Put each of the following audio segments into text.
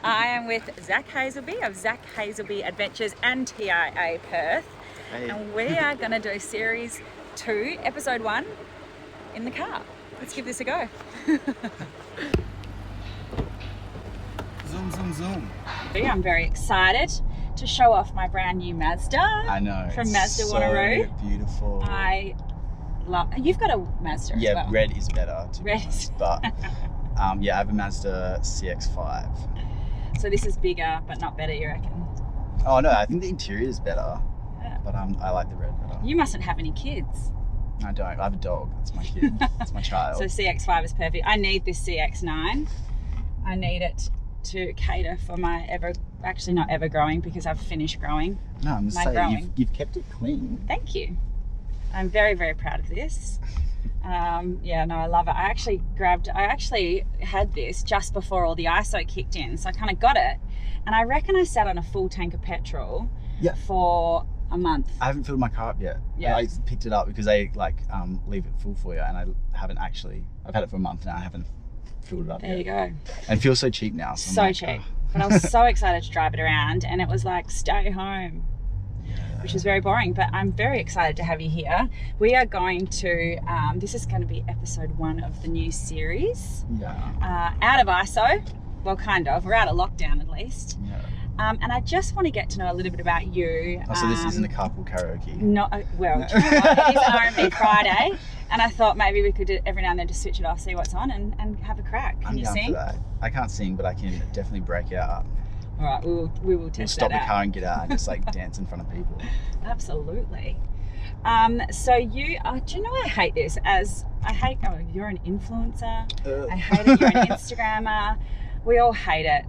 I am with Zak Hasleby of Zak Hasleby Adventures and TIA Perth. Hey. And we are going to do series 2, episode 1 in the car. Let's give this a go. Zoom, zoom, zoom. I'm very excited to show off my brand new Mazda. I know. From Mazda Wanneroo. Beautiful. I love. You've got a Mazda as well. Red is better. Red is. But I have a Mazda CX-5. So this is bigger, but not better, you reckon? Oh no, I think the interior is better. Yeah. But I like the red better. You mustn't have any kids. I don't. I have a dog. That's my kid. That's my child. So CX-5 is perfect. I need this CX-9. I need it to cater for my actually not ever growing, because I've finished growing. No, I'm just saying you've kept it clean. Thank you. I'm very, very proud of this. I love it. I actually had this just before all the ISO kicked in, so I kind of got it, and I reckon I sat on a full tank of petrol for a month. I haven't filled my car up yet. Yeah. I picked it up because they leave it full for you, and I've had it for a month now. I haven't filled it up There yet. you go. And it feels so cheap now. So cheap. But I was so excited to drive it around, and it was like, stay home, which is very boring. But I'm very excited to have you here. We are going to, this is going to be episode 1 of the new series. Yeah. Out of ISO. Well, kind of. We're out of lockdown at least. Yeah. And I just want to get to know a little bit about you. Oh, so this isn't a carpool karaoke? No, well, do you know what? It is R&B Friday, and I thought maybe we could do every now and then just switch it off, see what's on, and have a crack. Can you down sing? for that. I can't sing, but I can definitely break out. All right, we will test We'll stop that the out. car and get out and just dance in front of people. Absolutely. So you, do you know I hate this? You're an influencer. I hate it. You're an Instagrammer. We all hate it.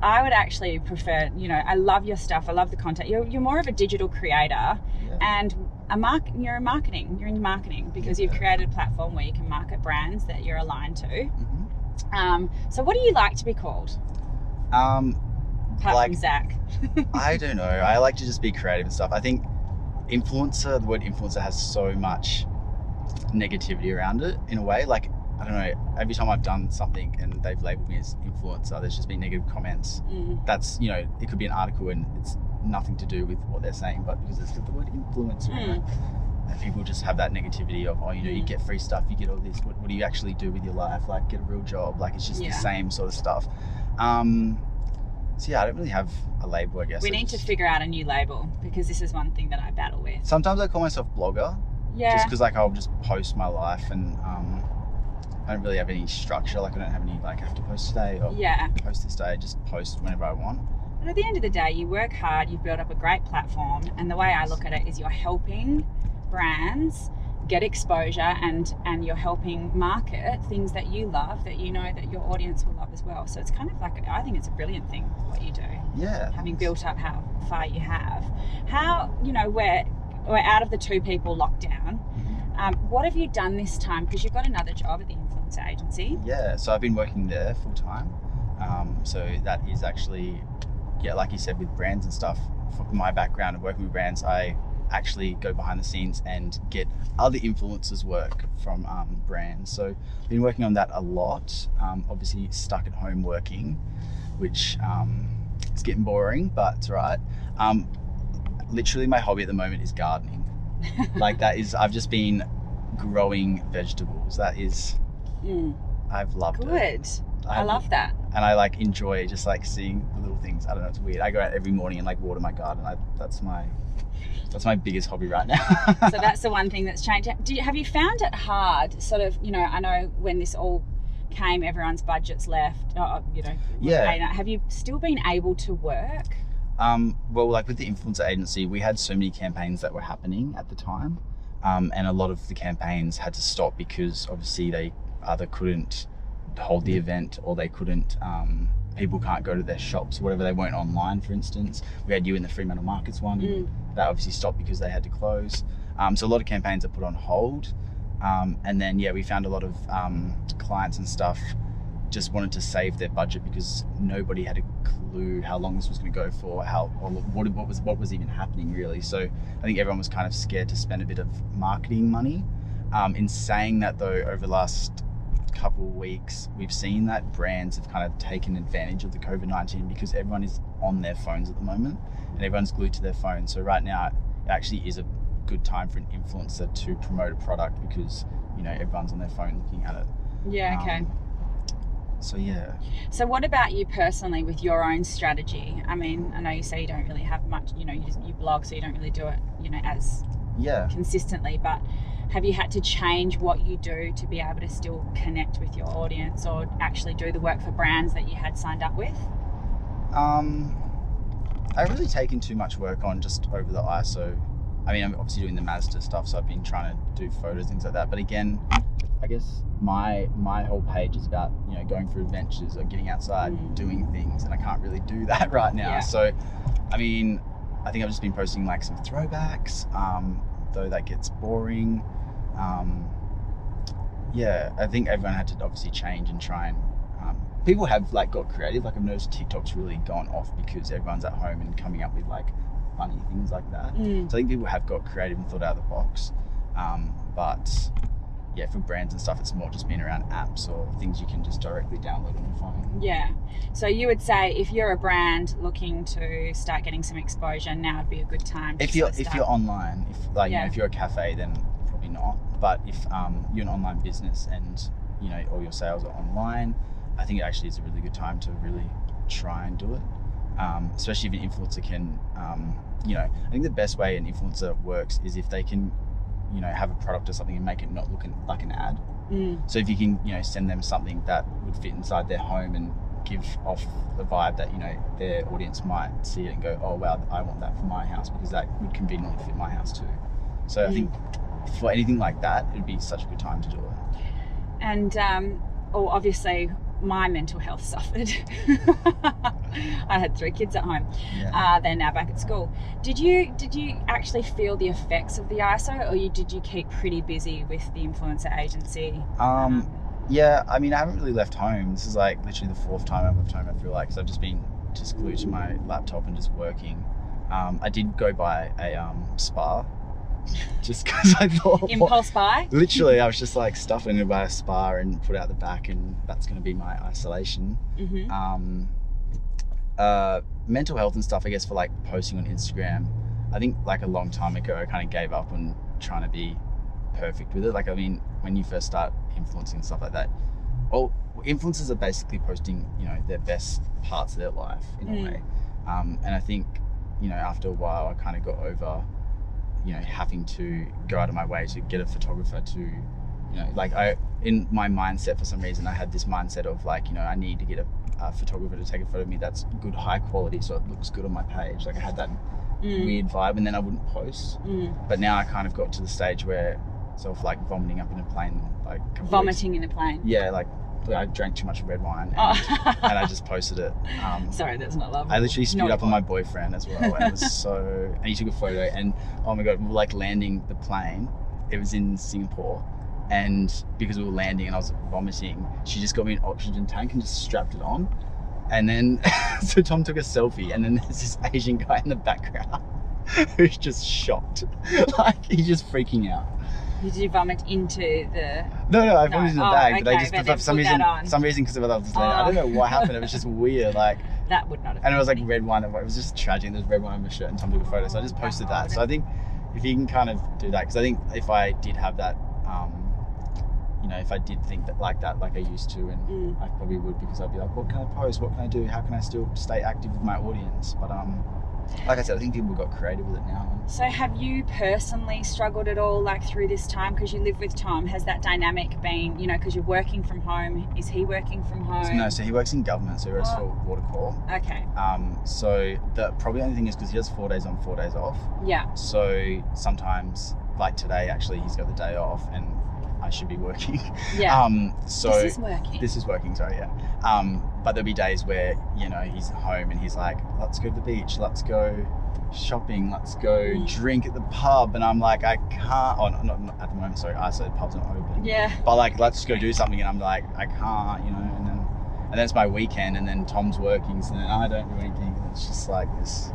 I would actually prefer, I love your stuff. I love the content. You're more of a digital creator, and you're in marketing because you've created a platform where you can market brands that you're aligned to. Mm-hmm. So what do you like to be called? Apart from Zach. I don't know. I like to just be creative and stuff. I think the word influencer has so much negativity around it in a way. I don't know, every time I've done something and they've labelled me as influencer, there's just been negative comments. That's, it could be an article and it's nothing to do with what they're saying, but because it's got the word influencer in it, and people just have that negativity of, you get free stuff, you get all this, what do you actually do with your life? Get a real job. It's just the same sort of stuff. So I don't really have a label, I guess. We need to figure out a new label, because this is one thing that I battle with. Sometimes I call myself blogger. Yeah. Just because I'll just post my life, and I don't really have any structure. I don't have any I have to post today or post this day. I just post whenever I want. But at the end of the day, you work hard, you've built up a great platform, and the way I look at it is you're helping brands get exposure, and you're helping market things that you love, that you know that your audience will love as well. So it's kind of I think it's a brilliant thing what you do. Yeah. Having built up how far you have. How, we're out of the 2 people lockdown. What have you done this time? Because you've got another job at the influencer agency. Yeah, so I've been working there full time. So that is actually, like you said, with brands and stuff. For my background of working with brands, I actually go behind the scenes and get other influencers work from brands. So I've been working on that a lot. Obviously stuck at home working, which is getting boring, but it's all right. Literally my hobby at the moment is gardening. I've just been growing vegetables. I've loved it. Good. I love that. And I enjoy just seeing the little things. I don't know, it's weird. I go out every morning and water my garden. That's my biggest hobby right now. So that's the one thing that's changed. Have you found it hard, sort of, I know when this all came, everyone's budgets left, have you still been able to work? With the influencer agency, we had so many campaigns that were happening at the time, and a lot of the campaigns had to stop because obviously they either couldn't hold the event, or they couldn't, people can't go to their shops, whatever, they weren't online, for instance. We had you in the Fremantle Markets one, that obviously stopped because they had to close. So a lot of campaigns are put on hold, and then we found a lot of clients and stuff just wanted to save their budget because nobody had a clue how long this was going to go for, what was even happening really. So I think everyone was kind of scared to spend a bit of marketing money. In saying that though, over the last couple of weeks, we've seen that brands have kind of taken advantage of the COVID-19 because everyone is on their phones at the moment and everyone's glued to their phone. So right now, it actually is a good time for an influencer to promote a product because, you know, everyone's on their phone looking at it. Yeah, okay. So yeah. So what about you personally with your own strategy? I mean, I know you say you don't really have much, you know, you blog, so you don't really do it, you know, as consistently, but have you had to change what you do to be able to still connect with your audience or actually do the work for brands that you had signed up with? I haven't really taken too much work on just over the ISO. I mean, I'm obviously doing the Mazda stuff, so I've been trying to do photos, things like that. But again, I guess my whole page is about, you know, going through adventures or getting outside, doing things, and I can't really do that right now. Yeah. So, I mean, I think I've just been posting like some throwbacks, though that gets boring. Yeah, I think everyone had to obviously change and try and people have like got creative. Like I've noticed TikTok's really gone off because everyone's at home and coming up with like funny things like that. So I think people have got creative and thought out of the box. But yeah, for brands and stuff, it's more just being around apps or things you can just directly download on your phone. Yeah. So you would say if you're a brand looking to start getting some exposure, now would be a good time. If you're online, if like you know, if you're a cafe, then probably not. But if you're an online business and you know all your sales are online, I think it actually is a really good time to really try and do it. Especially if an influencer can, you know, I think the best way an influencer works is if they can, you know, have a product or something and make it not look like an ad. So if you can, you know, send them something that would fit inside their home and give off the vibe that, you know, their audience might see it and go, oh wow, I want that for my house because that would conveniently fit my house too. So I think for anything like that, it'd be such a good time to do it. And obviously my mental health suffered. I had 3 kids at home. They're now back at school. Did you actually feel the effects of the ISO, or did you keep pretty busy with the influencer agency? Yeah, I mean, I haven't really left home. This is like literally the 4th time I've left home, I feel like, because I've just been glued to my laptop and just working. I did go by a spa just because I thought impulse buy. Literally, I was just like stuffing to buy a spa and put out the back, and that's going to be my isolation. Mental health and stuff, I guess, for like posting on Instagram, I think like a long time ago I kind of gave up on trying to be perfect with it. Like, I mean, when you first start influencing and stuff like that, influencers are basically posting, you know, their best parts of their life in a way. And I think, you know, after a while I kind of got over, you know, having to go out of my way to get a photographer to, you know, like in my mindset, for some reason I had this mindset of like, you know, I need to get a photographer to take a photo of me that's good, high quality, so it looks good on my page. Like I had that weird vibe, and then I wouldn't post. But now I kind of got to the stage where sort of like vomiting up in a plane, like vomiting in a plane. Yeah, like I drank too much red wine and I just posted it. Sorry, that's not lovely. I literally spewed up on my boyfriend as well, and it was so. And he took a photo, and oh my god, we were like landing the plane. It was in Singapore, and because we were landing and I was vomiting, she just got me an oxygen tank and just strapped it on. And then so Tom took a selfie, and then there's this Asian guy in the background who's just shocked, like he's just freaking out. Did you vomit into the? No, I vomited in the bag, okay, but they just for some reason because of it, I was just like, I don't know what happened. It was just weird, like that would not have. And it was like red wine. It was just tragic. There's red wine on my shirt, and Tom took a photo, so I just posted that. So I think if you can kind of do that, because I think if I did have that, you know, if I did think that like I used to, and I probably would, because I'd be like, what can I post? What can I do? How can I still stay active with my audience? But like I said, I think people got creative with it now. So have you personally struggled at all, like through this time, because you live with Tom? Has that dynamic been, you know, because you're working from home? Is he working from home? No, so he works in government, so he works for Watercorp. Okay. So the probably only thing is because he has 4 days on, 4 days off. Yeah. So sometimes, like today, actually, he's got the day off, and I should be working. Yeah. So this is working. Sorry, yeah. But there'll be days where, you know, he's home and he's like, let's go to the beach, let's go shopping, let's go drink at the pub, and I'm like, I can't. Oh, not at the moment. Sorry, I said pub's not open. Yeah. But like, let's go do something, and I'm like, I can't, you know. And then it's my weekend, and then Tom's working, so then I don't do anything. It's just like this.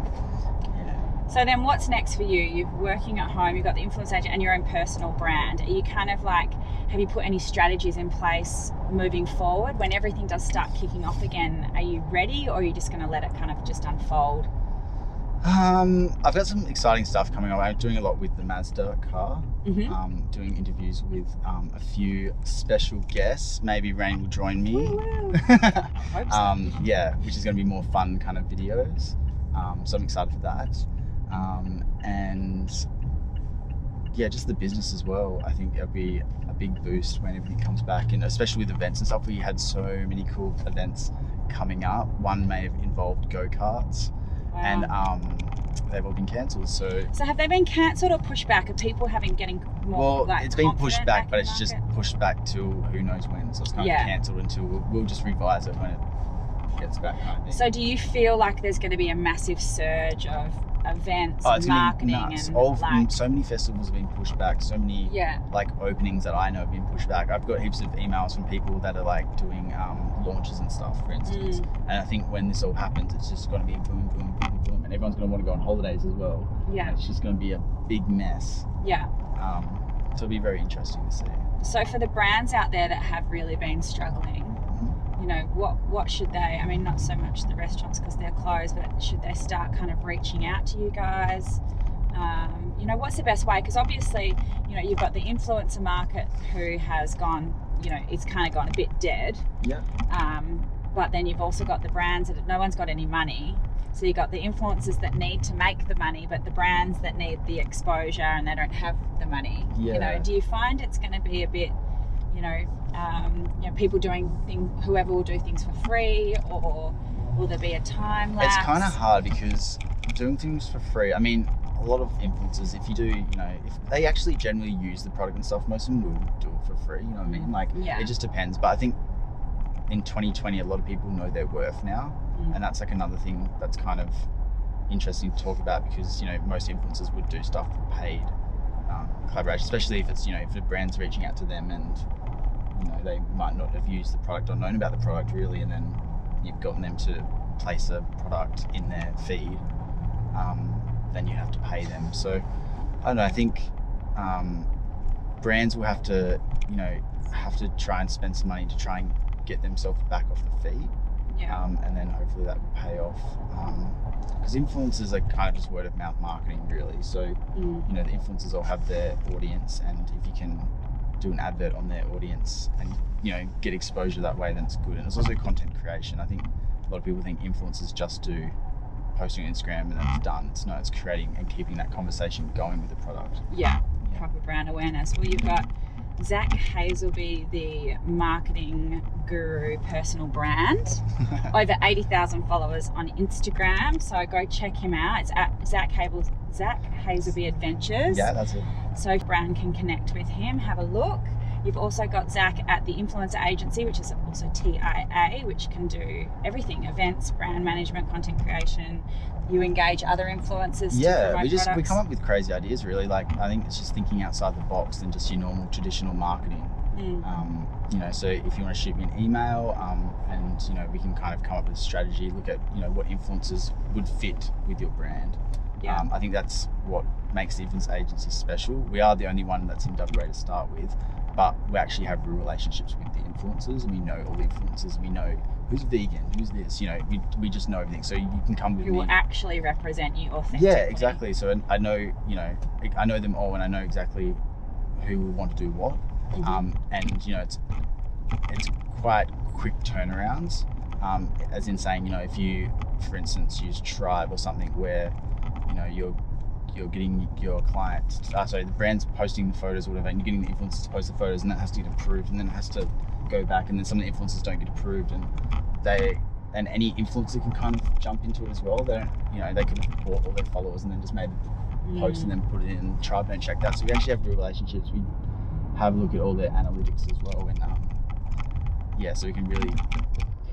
Yeah. So then what's next for you? You're working at home, you've got the influence agent and your own personal brand. Are you kind of like, have you put any strategies in place moving forward? When everything does start kicking off again, are you ready, or are you just going to let it kind of just unfold? I've got some exciting stuff coming up. I'm doing a lot with the Mazda car, doing interviews with a few special guests. Maybe Rain will join me. I hope so. Yeah, which is going to be more fun kind of videos. So I'm excited for that. And yeah, just the business as well. I think it'll be a big boost when everything comes back, and especially with events and stuff. We had so many cool events coming up. One may have involved go-karts. Wow. And they've all been cancelled. So have they been cancelled or pushed back? Are people getting more? Well, it's been pushed back, but it's in the just market? pushed back till who knows when. So it's kind of cancelled until we'll just revise it when it gets back, kind of thing. So do you feel like there's going to be a massive surge of events, it's marketing, gonna be nuts. and So many festivals have been pushed back. So many like openings that I know have been pushed back. I've got heaps of emails from people that are like doing launches and stuff, for instance. And I think when this all happens, it's just going to be boom, boom, boom, boom, and everyone's going to want to go on holidays as well. Yeah, and it's just going to be a big mess. Yeah. So it'll be very interesting to see. So for the brands out there that have really been struggling, you know, what should they, I mean, not so much the restaurants because they're closed, but should they start kind of reaching out to you guys? You know, what's the best way? Because obviously, you know, you've got the influencer market who has gone, you know, it's kind of gone a bit dead. Yeah. But then you've also got the brands that no one's got any money. So you've got the influencers that need to make the money, but the brands that need the exposure and they don't have the money. Yeah. You know, do you find it's going to be a bit, you know, people doing things, whoever will do things for free, or will there be a time lapse? It's kind of hard because doing things for free, I mean, a lot of influencers, if you do, you know, if they actually generally use the product and stuff, most of them will do it for free, you know what I mean? Like, it just depends. But I think in 2020, a lot of people know their worth now. And that's like another thing that's kind of interesting to talk about, because, you know, most influencers would do stuff for paid collaboration, especially if it's, you know, if the brand's reaching out to them and, you know, they might not have used the product or known about the product really, and then you've gotten them to place a product in their feed, then you have to pay them. So I don't know, I think brands will have to, you know, try and spend some money to try and get themselves back off the feed. And then hopefully that will pay off, because influencers are kind of just word of mouth marketing really. So you know, the influencers all have their audience, and if you can do an advert on their audience and, you know, get exposure that way, then it's good. And it's also content creation. I think a lot of people think influencers just do posting on Instagram and then it's done. It's creating and keeping that conversation going with the product. Proper brand awareness. Well, you've got Zak Hasleby, the marketing guru, personal brand. Over 80,000 followers on Instagram. So go check him out. It's at Zak Hasleby Adventures. Yeah, that's it. So brand can connect with him. Have a look. You've also got Zak at the Influencer Agency, which is also TIA, which can do everything: events, brand management, content creation. You engage other influencers. Yeah, to promote we come up with crazy ideas really. Like, I think it's just thinking outside the box than just your normal traditional marketing. You know, so if you want to shoot me an email, and, you know, we can kind of come up with a strategy, look at, you know, what influencers would fit with your brand. I think that's what makes the Influencer Agency special. We are the only one that's in WA to start with, but we actually have real relationships with the influencers, and we know all the influencers. We know who's vegan, who's this, you know, we just know everything. So you can come with me. Who will actually represent you authentically. Yeah, exactly. So I know, you know, I know them all, and I know exactly who will want to do what. And, you know, it's quite quick turnarounds, as in saying, you know, if you, for instance, use Tribe or something where, you know, you're getting your client, the brand's posting the photos or whatever, and you're getting the influencers to post the photos, and that has to get approved, and then it has to go back, and then some of the influencers don't get approved, and any influencer can kind of jump into it as well. They don't, you know, they could have bought all their followers and then just made a post and then put it in. Tribe don't check that. So we actually have real relationships. We have a look at all their analytics as well, and so we can really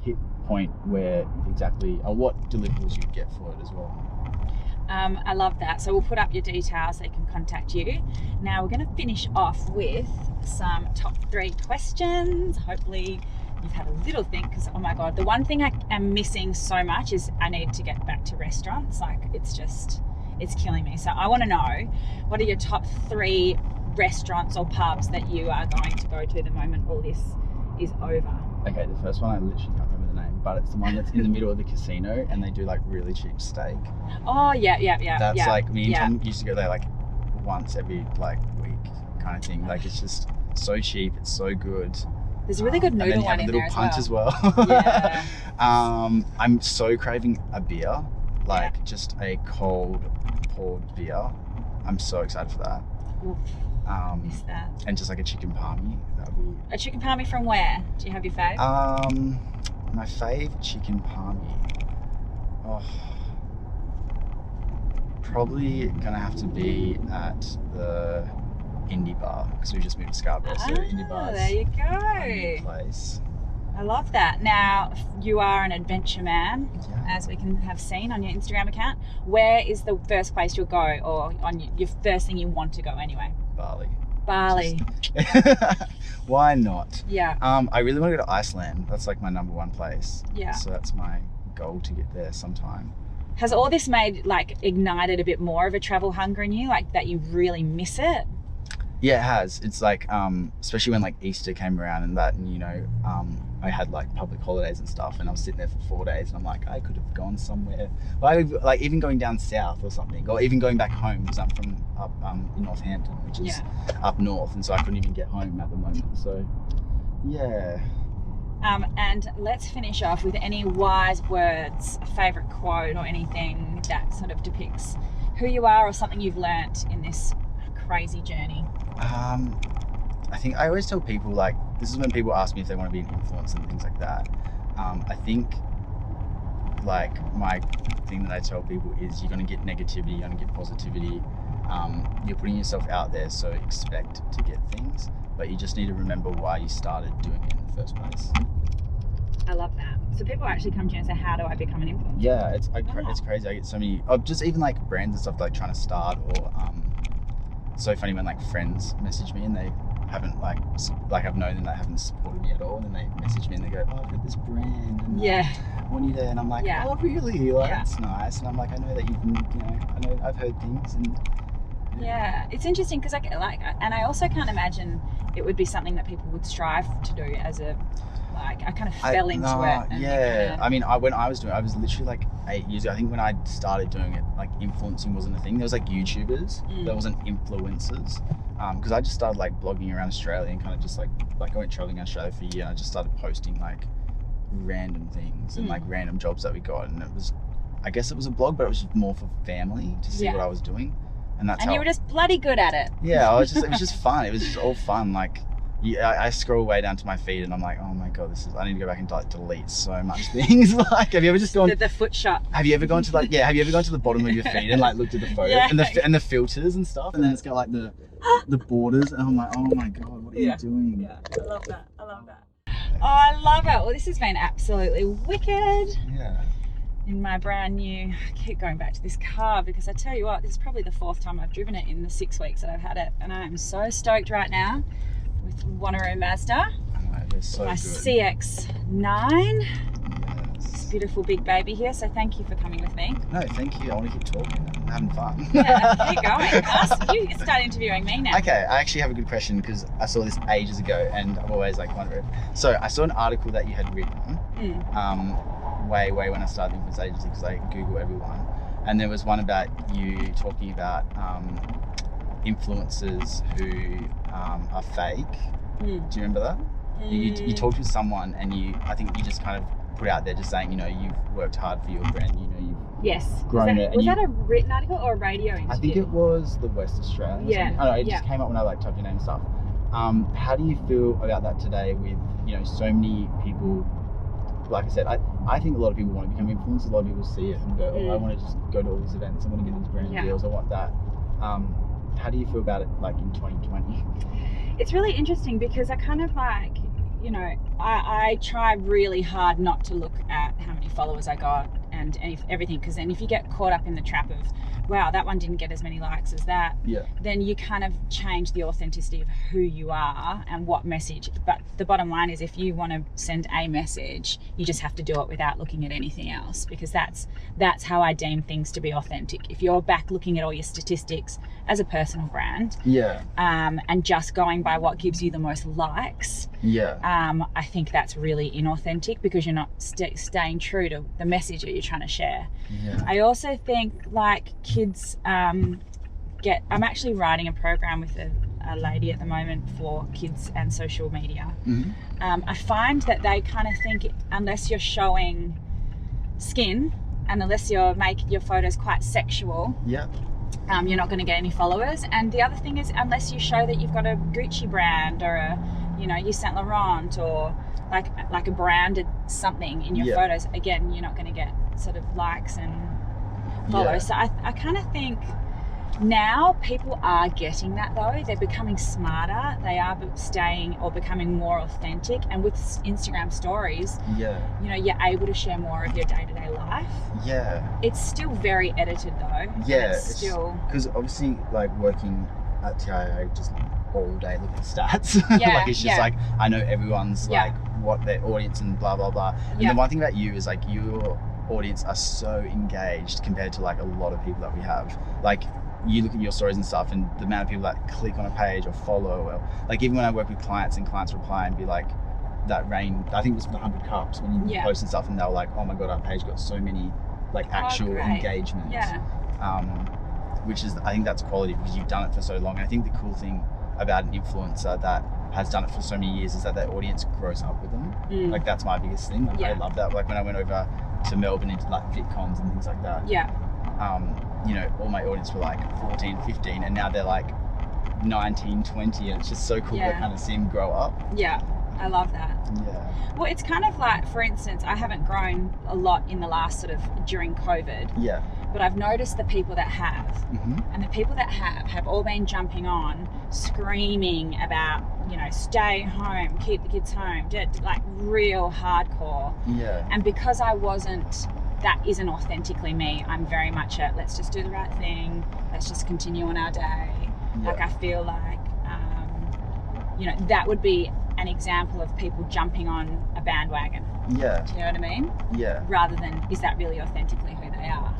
pinpoint where exactly or what deliverables you get for it as well. I love that. So we'll put up your details so they can contact you. Now we're going to finish off with some top 3 questions. Hopefully you've had a little think, because, oh my God, the one thing I am missing so much is I need to get back to restaurants. Like, it's It's killing me. So I want to know, what are your top 3 restaurants or pubs that you are going to go to the moment all this is over? Okay, the first one I literally can't remember the name, but it's the one that's in the middle of the casino, and they do like really cheap steak. Oh yeah. That's like, me and Tom used to go there like once every like week kind of thing. Like, it's just so cheap, it's so good. There's a really good noodle one in there as well. And then you have a little punch as well. Yeah. I'm so craving a beer, like just a cold poured beer. I'm so excited for that. Oof, miss that. And just like a chicken palmy. That would be... A chicken palmy from where? Do you have your fave? My fave chicken palmy. Oh, probably gonna have to be at the Indie Bar, because we just moved to Scarborough, so Indie Bar. There you a go. Place. I love that. Now, you are an adventure man, Yeah. as we can have seen on your Instagram account. Where is the first place you'll go, or on your first thing you want to go anyway? Bali. Why not? Yeah. I really want to go to Iceland. That's like my number 1 place. Yeah. So that's my goal, to get there sometime. Has all this ignited a bit more of a travel hunger in you, like that you really miss it? Yeah, it has. It's like, especially when like Easter came around and that, and I had like public holidays and stuff, and I was sitting there for 4 days, and I'm like, I could have gone somewhere, like even going down south or something, or even going back home, because I'm from up in Northampton, which is up north, and so I couldn't even get home at the moment. So, yeah. And let's finish off with any wise words, a favourite quote, or anything that sort of depicts who you are or something you've learnt in this crazy journey. I think I always tell people, like, this is when people ask me if they want to be an influencer and things like that. I think, like, my thing that I tell people is, you're going to get negativity, you're going to get positivity. You're putting yourself out there, so expect to get things, but you just need to remember why you started doing it in the first place. I love that. So people actually come to you and say, how do I become an influencer? Yeah, it's crazy. I get so many, just even like brands and stuff, like trying to start, or it's so funny when like friends message me and they haven't like I've known them, they haven't supported me at all, and then they message me and they go, oh, I've got this brand, and I want you to, and I'm like, oh really? Like, that's nice. And I'm like, I know that you've been, I know I've heard things, and it's interesting, because and I also can't imagine it would be something that people would strive to do as a, like, I kind of fell into it. And I mean, when I was doing it, I was literally like 8 years ago. I think when I started doing it, like, influencing wasn't a thing. There was like YouTubers, there wasn't influencers. Because I just started like blogging around Australia, and kind of just like I went traveling in Australia for a year, and I just started posting like random things and like random jobs that we got. And I guess it was a blog, but it was just more for family to see what I was doing. And that's how you were just bloody good at it. Yeah, it was just fun. It was just all fun. Like, I scroll way down to my feed, and I'm like, oh my god, I need to go back and like delete so much things. Like, have you ever just gone the foot shot? Have you ever gone to have you ever gone to the bottom of your feed and like looked at the photos and the filters and stuff, and then it's got like the borders, and I'm like, oh my god, what are you doing? Yeah, I love that. Oh, I love it. Well, this has been absolutely wicked. Yeah. In my brand new, I keep going back to this car, because I tell you what, this is probably the 4th time I've driven it in the 6 weeks that I've had it, and I am so stoked right now with Wanneroo Mazda. I know, they're so my good. CX-9. Yes. This beautiful big baby here, so thank you for coming with me. No, thank you. I want to keep talking and having fun. Yeah, keep going. You start interviewing me now. Okay, I actually have a good question, because I saw this ages ago, and I've always like wondered. So I saw an article that you had written way when I started the Influencer Agency, because I Google everyone, and there was one about you talking about influencers who are fake. Do you remember that? You talked with someone, and I think you just kind of put out there, just saying, you've worked hard for your brand, you've grown it. Was that a written article or a radio interview? I think it was the West Australian. Yeah. I don't know, it just came up when I like typed your name and stuff. How do you feel about that today, with so many people? Like I said, I think a lot of people want to become influencers. A lot of people see it and go, oh, I want to just go to all these events, I want to get these brand deals, I want that. How do you feel about it, like, in 2020? It's really interesting, because I kind of like, I try really hard not to look at how many followers I got and everything, because then if you get caught up in the trap of, wow, that one didn't get as many likes as that, then you kind of change the authenticity of who you are and what message. But the bottom line is, if you want to send a message, you just have to do it without looking at anything else, because that's how I deem things to be authentic. If you're back looking at all your statistics as a personal brand, and just going by what gives you the most likes, I think that's really inauthentic, because you're not staying true to the message that you're trying to share. I also think, like, kids I'm actually writing a program with a lady at the moment for kids and social media. I find that they kind of think, unless you're showing skin and unless you're making your photos quite sexual, you're not going to get any followers. And the other thing is, unless you show that you've got a Gucci brand or a, Yves Saint Laurent, or like a branded something in your photos, again, you're not going to get sort of likes and followers. So I kind of think now people are getting that, though. They're becoming smarter. They are becoming more authentic. And with Instagram stories, you're able to share more of your day-to-day life. It's still very edited, though. It's still, because obviously, like, working at TIA, just all day looking at stats. Like, it's just like, I know everyone's like what their audience and blah blah blah. And the one thing about you is, like, your audience are so engaged compared to, like, a lot of people that we have. Like, you look at your stories and stuff, and the amount of people that click on a page or follow, or like, even when I work with clients and clients reply and be like, that rain, I think it was the 100 cups when you post and stuff, and they were like, oh my god, our page got so many like actual engagement. Which is, I think that's quality, because you've done it for so long. And I think the cool thing about an influencer that has done it for so many years is that their audience grows up with them. Like, that's my biggest thing. Like, I love that. Like, when I went over to Melbourne into like VidCons and things like that, all my audience were like 14, 15, and now they're like 19, 20, and it's just so cool to kind of see them grow up. I love that. Well, it's kind of like, for instance, I haven't grown a lot in the last sort of during COVID. But I've noticed the people that have, and the people that have all been jumping on, screaming about, stay home, keep the kids home, like real hardcore. And because that isn't authentically me, I'm very much a, let's just do the right thing, let's just continue on our day. Like, I feel like, that would be an example of people jumping on a bandwagon. Do you know what I mean? Rather than, is that really authentically who they are?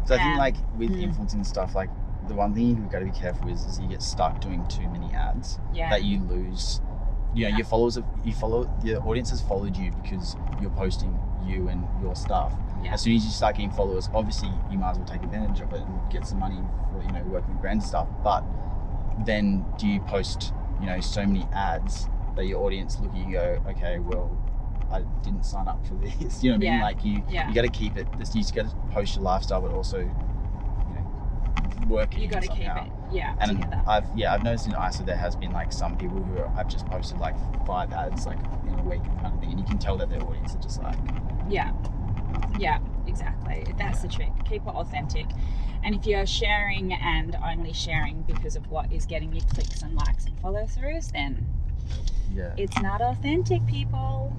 So I think, like, with influencing stuff, like, the one thing you've got to be careful with is you get stuck doing too many ads, that you lose, your followers, your audience has followed you because you're posting you and your stuff. As soon as you start getting followers, obviously you might as well take advantage of it and get some money for, working with brands and stuff. But then do you post, so many ads that your audience look at you and go, okay, well, I didn't sign up for this. You know what I mean? Like, you got to keep it. You just got to post your lifestyle, but also, work. You got to keep it. And together. I've noticed in ISO there has been like some people who have just posted like 5 ads like in a week kind of thing, and you can tell that their audience are just like. Exactly. That's the trick. Keep it authentic. And if you're sharing and only sharing because of what is getting you clicks and likes and follow throughs, then it's not authentic, people.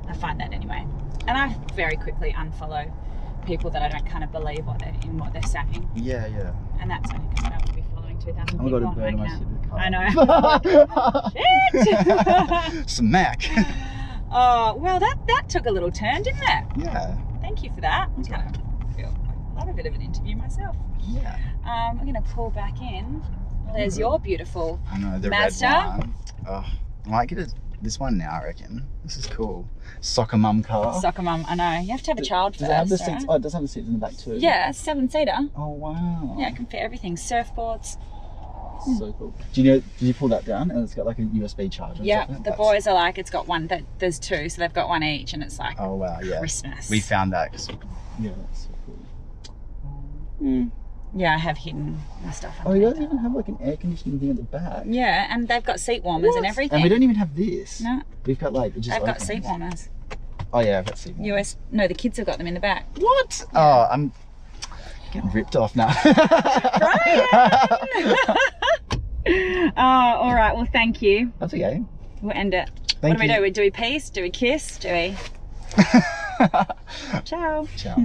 I find that anyway. And I very quickly unfollow people that I don't kind of believe what they're saying. And that's only because I would be following 2,000 people on my account. I know. Shit! Smack. Oh, well, that took a little turn, didn't it? Thank you for that. I love a bit of an interview myself. I'm going to pull back in. There's your beautiful Mazda. Red one. Oh, I might get this one now, I reckon. This is cool. Soccer mum car. Soccer mum, I know. You have to have a child first. Does it have the seats? Oh, it does have the seats in the back too. Yeah, it's 7-seater. Oh, wow. Yeah, it can fit everything. Surfboards. So cool. Did you pull that down and it's got like a USB charger? Yeah, the boys are like, it's got one, there's 2, so they've got one each, and it's like, oh wow, Christmas. We found that. That's so cool. Yeah, I have hidden my stuff. Oh, you don't even have like an air conditioning thing at the back? Yeah, and they've got seat warmers and everything. And we don't even have this. No. We've got like, it just I've got opens. seat warmers. Oh yeah, I've got seat warmers. No, the kids have got them in the back. What? Yeah. Oh, I'm getting ripped off now. Brian! Oh, all right. Well, thank you. That's okay. We'll end it. Thank what do we do? Do we peace? Do we kiss? Do we? Ciao. Ciao.